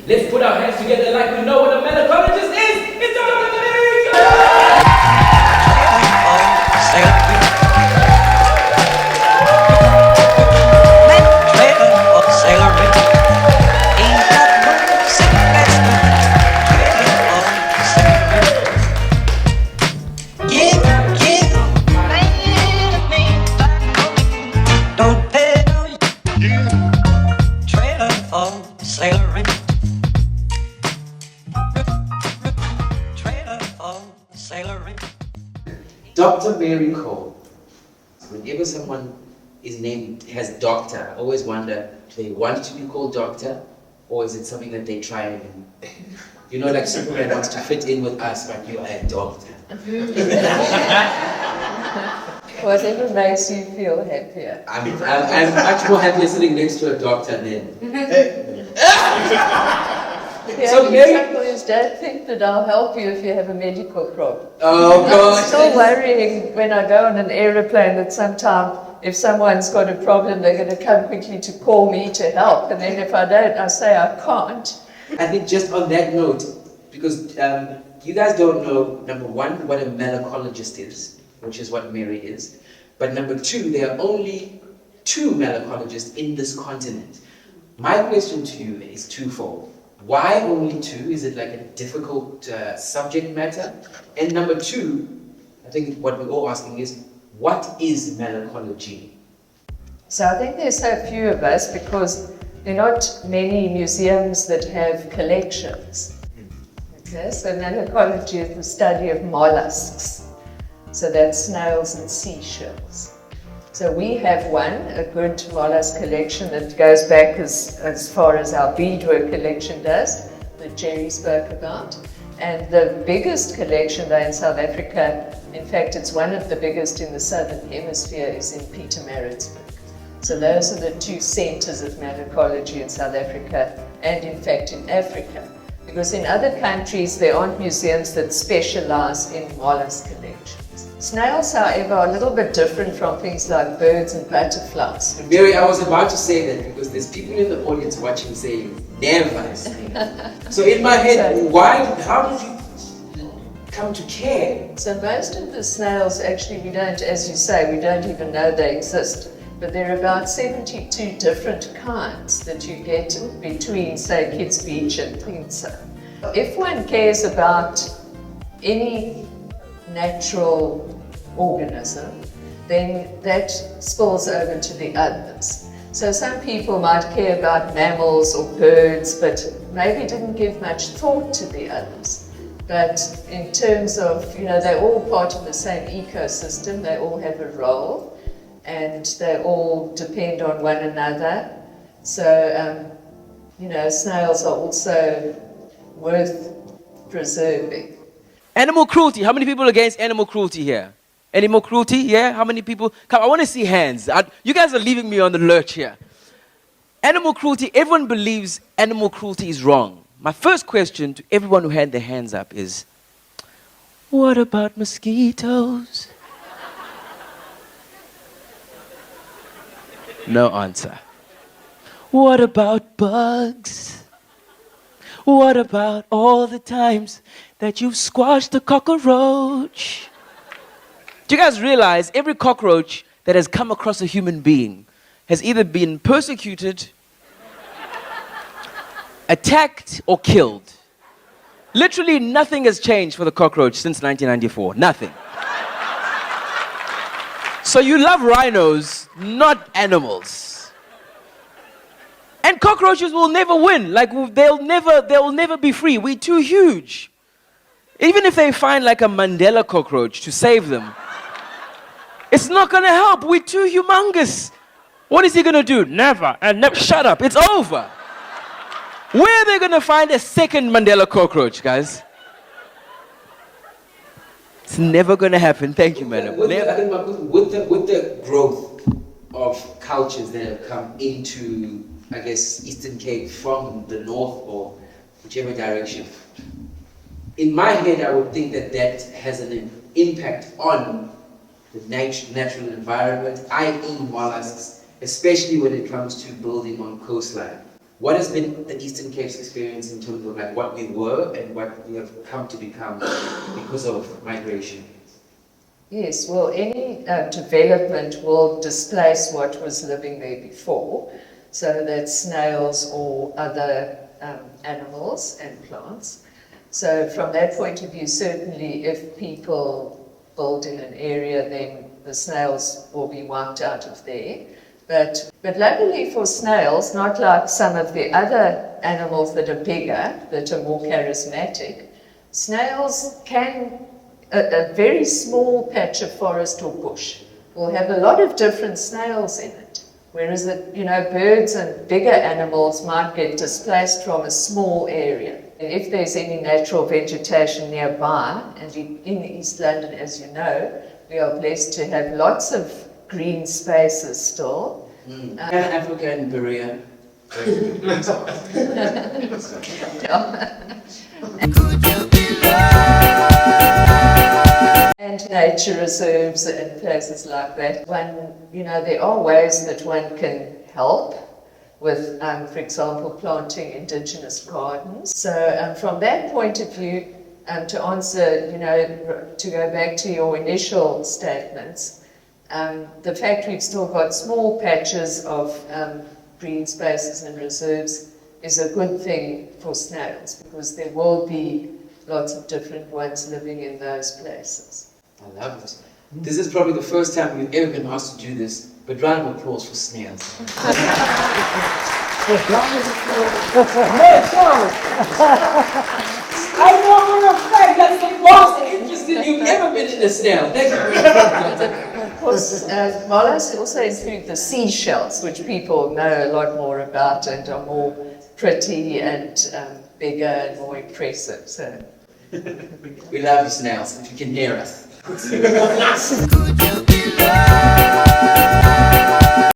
Let's put our hands together like we know what a malacologist is. It's Dr. Dr. Mary Cole. Whenever someone is named, has doctor, I always wonder, do they want to be called doctor? Or is it something that they try and, you know, like Superman wants to fit in with us, but you are a doctor. Whatever makes you feel happier. I'm much more happier sitting next to a doctor than. The only trouble is, don't think that I'll help you if you have a medical problem. Oh God! I'm still worrying when I go on an aeroplane that sometime if someone's got a problem, they're going to come quickly to call me to help, and then if I don't, I say I can't. I think just on that note, because you guys don't know, number one, what a malacologist is, which is what Mary is, but number two, there are only 2 malacologists in this continent. My question to you is twofold. Why only 2? Is it like a difficult subject matter? And number 2, I think what we're all asking is, what is malacology? So I think there's so few of us because there are not many museums that have collections. Okay, so malacology is the study of mollusks. So that's snails and seashells. So we have one, a good mollusk collection that goes back as far as our beadwork collection does, that Jerry spoke about. And the biggest collection though in South Africa, in fact it's one of the biggest in the Southern Hemisphere, is in Pietermaritzburg. So those are the 2 centers of malacology in South Africa and in fact in Africa. Because in other countries there aren't museums that specialize in mollusk collections. Snails, however, are a little bit different from things like birds and butterflies. Mary, I was about to say that because there's people in the audience watching saying, never. So in my head, how did you come to care? So most of the snails, actually, we don't, as you say, we don't even know they exist. But there are about 72 different kinds that you get between, say, Kids Beach and Prinsa. If one cares about any natural organism, then that spills over to the others. So some people might care about mammals or birds, but maybe didn't give much thought to the others. But in terms of, they're all part of the same ecosystem, they all have a role, and they all depend on one another. So, snails are also worth preserving. Animal cruelty. How many people are against animal cruelty here? Animal cruelty, yeah? How many people? Come, I want to see hands. You guys are leaving me on the lurch here. Animal cruelty, everyone believes animal cruelty is wrong. My first question to everyone who had their hands up is, what about mosquitoes? No answer. What about bugs? What about all the times that you've squashed a cockroach? Do you guys realize every cockroach that has come across a human being has either been persecuted, attacked, or killed? Literally nothing has changed for the cockroach since 1994. Nothing. So you love rhinos, not animals. And cockroaches will never win. Like, they'll never be free. We're too huge. Even if they find like a Mandela cockroach to save them, it's not going to help. We're too humongous. What is he going to do? Never. And never. Shut up. It's over. Where are they going to find a second Mandela cockroach, guys? It's never going to happen. Thank you, madam. With the growth of cultures that have come into, I guess, Eastern Cape from the north or whichever direction, in my head, I would think that that has an impact on the natural environment, i.e. mollusks, especially when it comes to building on coastline. What has been the Eastern Cape's experience in terms of like what we were and what we have come to become because of migration? Yes, well, any development will displace what was living there before, so that's snails or other animals and plants. So from that point of view, certainly if people build in an area, then the snails will be wiped out of there. But luckily for snails, not like some of the other animals that are bigger, that are more charismatic, snails can, a very small patch of forest or bush will have a lot of different snails in it. Whereas, birds and bigger animals might get displaced from a small area. And if there's any natural vegetation nearby, and in East London, as you know, we are blessed to have lots of green spaces still. Africa and Berea. And nature reserves and places like that. There are ways that one can help with, for example, planting indigenous gardens. So from that point of view, to answer, to go back to your initial statements, the fact we've still got small patches of green spaces and reserves is a good thing for snails, because there will be lots of different ones living in those places. I love this. This is probably the first time we've ever been asked to do this, but round of applause for snails. I know for a fact that's the most interesting you've ever been in a snail. Thank you. Of course, mollusks also include the seashells, which people know a lot more about and are more pretty and bigger and more impressive. So. We love you, snails, if you can hear us.